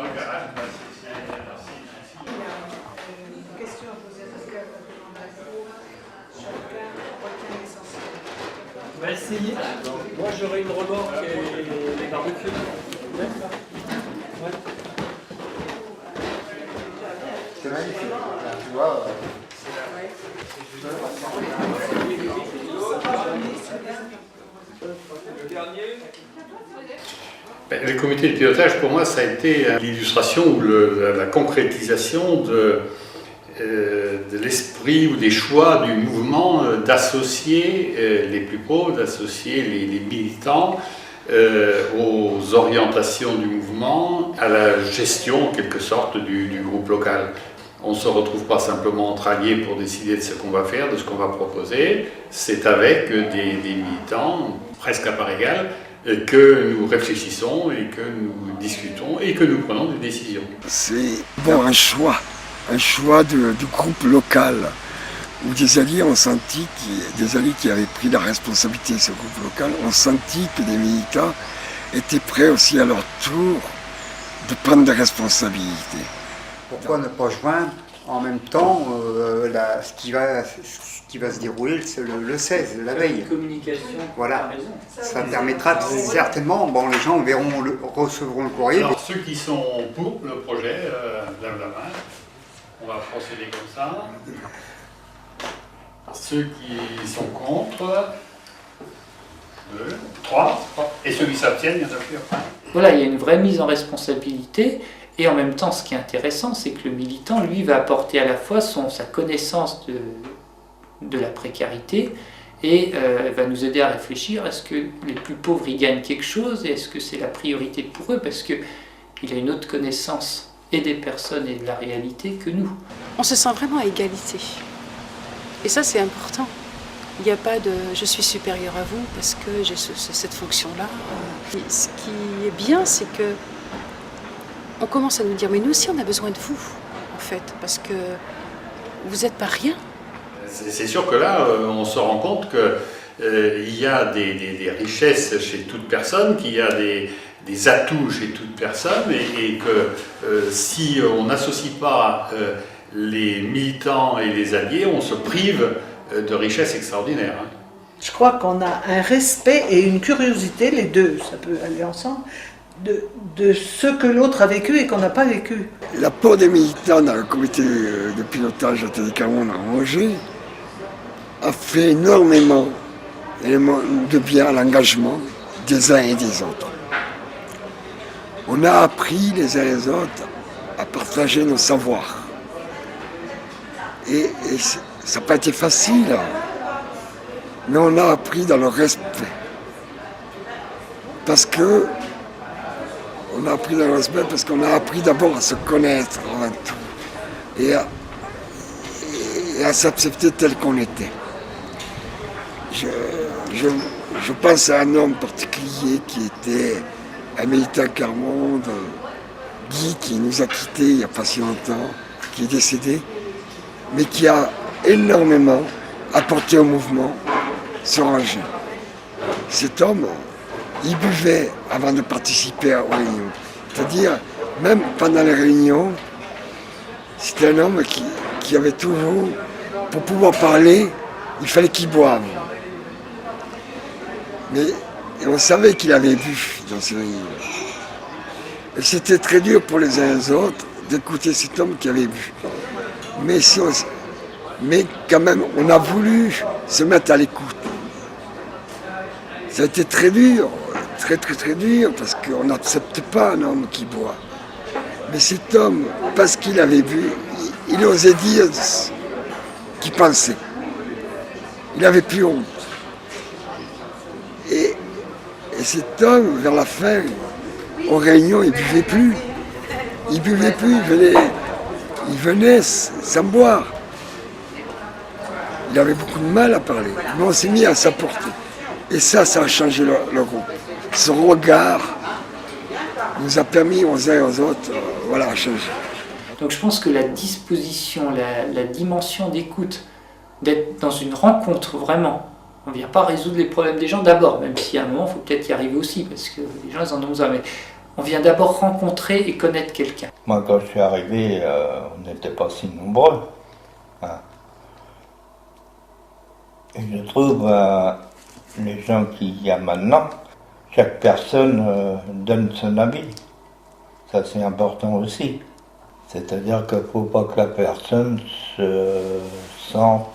dans le garage. Une question à poser parce que chacun retient l'essentiel. On va essayer. Moi j'aurai une remorque et les barbecues. Ouais. C'est magnifique. Tu vois. Le comité de pilotage, pour moi, ça a été l'illustration ou la concrétisation de l'esprit ou des choix du mouvement d'associer les plus pauvres, d'associer les militants aux orientations du mouvement, à la gestion en quelque sorte du groupe local. On ne se retrouve pas simplement entre alliés pour décider de ce qu'on va faire, de ce qu'on va proposer, c'est avec des militants, presque à part égale, que nous réfléchissons et que nous discutons et que nous prenons des décisions. C'est bon, un choix du groupe local où des alliés ont senti, des alliés qui avaient pris la responsabilité de ce groupe local, ont senti que des militants étaient prêts aussi à leur tour de prendre des responsabilités. Pourquoi ne pas joindre en même temps ce qui va se dérouler le 16, la veille. Communication. Voilà. Ça permettra certainement, bon, les gens recevront le courrier. Alors ceux qui sont pour le projet, lèvent la main. On va procéder comme ça. Ceux qui sont contre, 2, 3. Et ceux qui s'abstiennent, il y en a plus après. Voilà, il y a une vraie mise en responsabilité. Et en même temps, ce qui est intéressant, c'est que le militant, lui, va apporter à la fois sa connaissance de la précarité et va nous aider à réfléchir, est-ce que les plus pauvres y gagnent quelque chose et est-ce que c'est la priorité pour eux, parce qu'il a une autre connaissance et des personnes et de la réalité que nous. On se sent vraiment à égalité. Et ça, c'est important. Il n'y a pas de « je suis supérieur à vous parce que j'ai cette fonction-là ». Ce qui est bien, c'est que on commence à nous dire « mais nous aussi, on a besoin de vous, en fait, parce que vous n'êtes pas rien ». C'est sûr que là, on se rend compte qu'il y a des richesses chez toute personne, qu'il y a des atouts chez toute personne, et que si on n'associe pas les militants et les alliés, on se prive de richesses extraordinaires. Je crois qu'on a un respect et une curiosité, les deux, ça peut aller ensemble, de ce que l'autre a vécu et qu'on n'a pas vécu. L'apport des militants dans le comité de pilotage Atelier Carmonde à Angers a fait énormément de bien à l'engagement des uns et des autres. On a appris les uns et les autres à partager nos savoirs. Et ça n'a pas été facile, mais on a appris dans le respect. Parce qu'on a appris d'abord à se connaître avant tout et à s'accepter tel qu'on était. Je pense à un homme particulier qui était un militant Carmonde, Guy, qui nous a quittés il n'y a pas si longtemps, qui est décédé, mais qui a énormément apporté au mouvement sur Angers. Cet homme, il buvait avant de participer aux réunions. C'est-à-dire, même pendant les réunions, c'était un homme qui avait toujours, pour pouvoir parler, il fallait qu'il boive. Mais on savait qu'il avait bu dans ces réunions. Et c'était très dur pour les uns et les autres d'écouter cet homme qui avait bu. Mais quand même, on a voulu se mettre à l'écoute. Ça a été très dur, très dur, parce qu'on n'accepte pas un homme qui boit. Mais cet homme, parce qu'il avait bu, il osait dire ce qu'il pensait. Il n'avait plus honte. Et cet homme, vers la fin, aux réunions, il ne buvait plus. Il venait sans boire. Il avait beaucoup de mal à parler, mais on s'est mis à sa portée. Et ça a changé le groupe. Ce regard nous a permis aux uns et aux autres à changer. Donc je pense que la disposition, la dimension d'écoute, d'être dans une rencontre vraiment, on ne vient pas résoudre les problèmes des gens d'abord, même si à un moment il faut peut-être y arriver aussi, parce que les gens ils en ont besoin, mais On vient d'abord rencontrer et connaître quelqu'un. Moi, quand je suis arrivé, on n'était pas si nombreux. Hein. Et je trouve les gens qu'il y a maintenant, chaque personne donne son avis. Ça, c'est important aussi. C'est-à-dire qu'il ne faut pas que la personne se sente,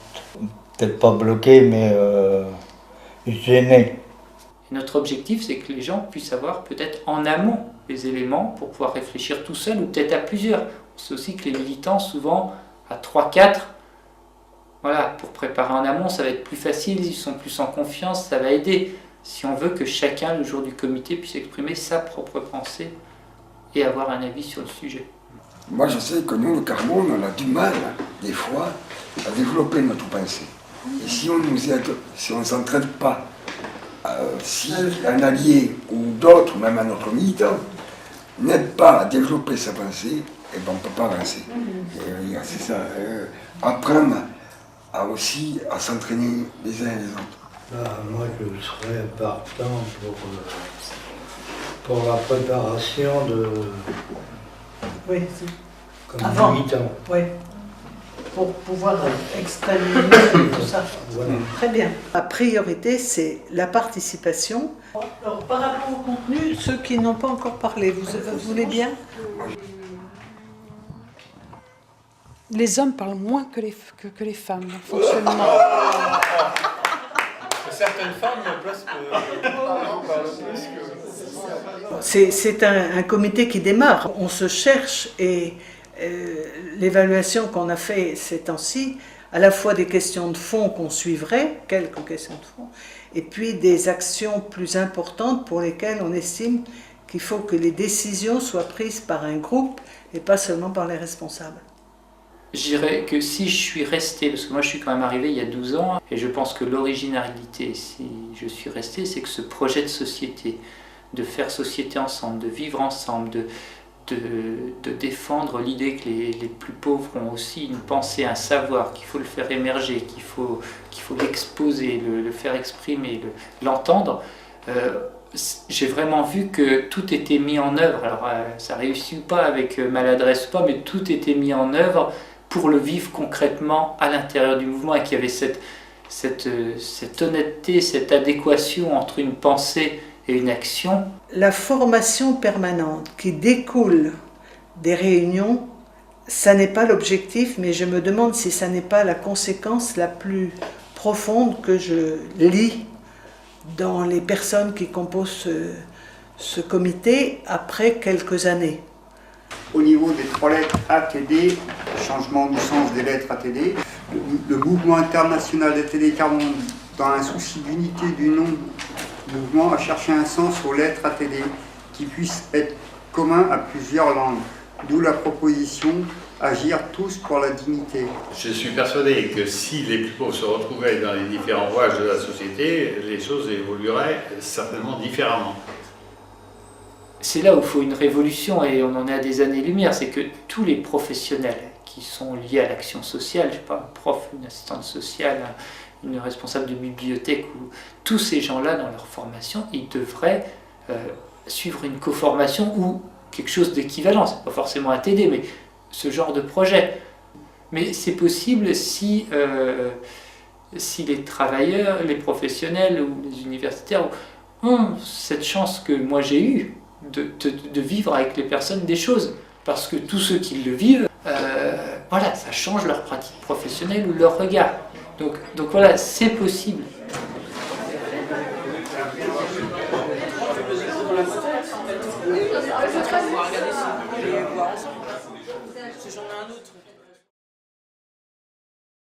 peut-être pas bloquée, mais gênée. Et notre objectif, c'est que les gens puissent avoir peut-être en amont les éléments pour pouvoir réfléchir tout seul ou peut-être à plusieurs. On sait aussi que les militants, souvent à 3-4, voilà, pour préparer en amont, ça va être plus facile, ils sont plus en confiance, ça va aider. Si on veut que chacun, le jour du comité, puisse exprimer sa propre pensée et avoir un avis sur le sujet. Moi, je sais que nous, le carbone, on a du mal, des fois, à développer notre pensée. Et si on nous aide, si on ne s'entraide pas, si un allié ou d'autres, même un autre militant, n'aide pas à développer sa pensée, eh ben, on ne peut pas avancer. Et c'est ça, apprendre aussi à s'entraîner les uns et les autres. Moi, je serais partant pour la préparation de... Oui, comme militant. Oui. Pour pouvoir exterminer tout ça. Voilà. Très bien. La priorité, c'est la participation. Alors, par rapport au contenu, ceux qui n'ont pas encore parlé, vous voulez bien? Les hommes parlent moins que les femmes dans le fonctionnement. Certaines femmes, parlent plus que... C'est un comité qui démarre. On se cherche et l'évaluation qu'on a fait ces temps-ci, à la fois des questions de fond qu'on suivrait, quelques questions de fond, et puis des actions plus importantes pour lesquelles on estime qu'il faut que les décisions soient prises par un groupe et pas seulement par les responsables. Je dirais que si je suis resté, parce que moi je suis quand même arrivé il y a 12 ans, et je pense que l'originalité, si je suis resté, c'est que ce projet de société, de faire société ensemble, de vivre ensemble, de défendre l'idée que les plus pauvres ont aussi une pensée, un savoir, qu'il faut le faire émerger, qu'il faut l'exposer, le faire exprimer, l'entendre. J'ai vraiment vu que tout était mis en œuvre. Alors ça réussit ou pas avec maladresse ou pas, mais tout était mis en œuvre pour le vivre concrètement à l'intérieur du mouvement et qu'il y avait cette honnêteté, cette adéquation entre une pensée et une action. La formation permanente qui découle des réunions, ça n'est pas l'objectif, mais je me demande si ça n'est pas la conséquence la plus profonde que je lis dans les personnes qui composent ce comité après quelques années. Au niveau des 3 lettres ATD, changement du sens des lettres ATD, le mouvement international d'ATD Carbone, dans un souci d'unité du nom du mouvement, a cherché un sens aux lettres ATD qui puisse être commun à plusieurs langues. D'où la proposition agir tous pour la dignité. Je suis persuadé que si les plus pauvres se retrouvaient dans les différents rouages de la société, les choses évolueraient certainement différemment. C'est là où il faut une révolution et on en est à des années-lumière, c'est que tous les professionnels qui sont liés à l'action sociale, je sais pas, un prof, une assistante sociale, une responsable de bibliothèque, ou tous ces gens-là dans leur formation, ils devraient suivre une co-formation ou quelque chose d'équivalent, c'est pas forcément un TD, mais ce genre de projet. Mais c'est possible si les travailleurs, les professionnels ou les universitaires ont cette chance que moi j'ai eue de vivre avec les personnes des choses. Parce que tous ceux qui le vivent, voilà, ça change leur pratique professionnelle ou leur regard. Donc voilà, c'est possible. Si j'en ai un autre.